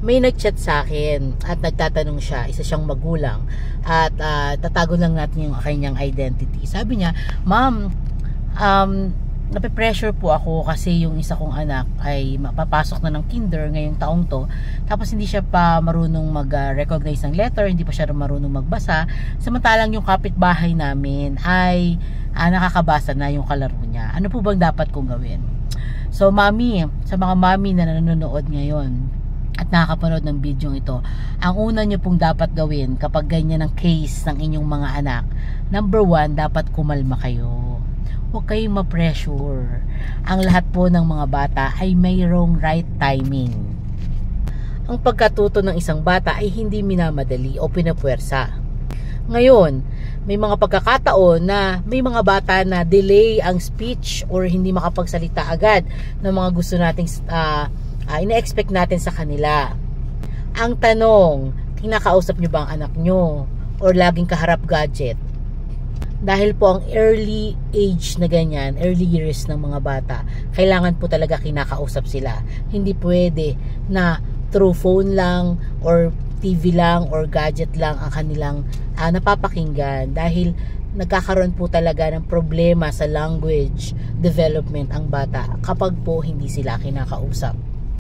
may nag-chat sa akin at nagtatanong siya, isa siyang magulang at tatago lang natin yung kanyang identity. Sabi niya, "Ma'am, nape-pressure po ako kasi yung isa kong anak ay mapapasok na ng kinder ngayong taong to, tapos hindi siya pa marunong mag-recognize ng letter, hindi pa siya marunong magbasa, samantalang yung kapitbahay namin ay nakakabasa na yung kalaro niya. Ano po bang dapat kong gawin?" So mami, sa mga mami na nanonood ngayon at nakakapanood ng video ito, ang una nyo pong dapat gawin kapag ganyan ang case ng inyong mga anak, number 1, dapat kumalma kayo. Huwag kayong ma-pressure. Ang lahat po ng mga bata ay mayroong right timing. Ang pagkatuto ng isang bata ay hindi minamadali o pinapuwersa. Ngayon, may mga pagkakataon na may mga bata na delay ang speech or hindi makapagsalita agad ng mga gusto nating ina-expect natin sa kanila. Ang tanong, kinakausap nyo ba ang anak nyo or laging kaharap gadget? Dahil po ang early age na ganyan, early years ng mga bata, kailangan po talaga kinakausap sila. Hindi pwede na through phone lang or TV lang or gadget lang ang kanilang napapakinggan, dahil nagkakaroon po talaga ng problema sa language development ang bata kapag po hindi sila kinakausap.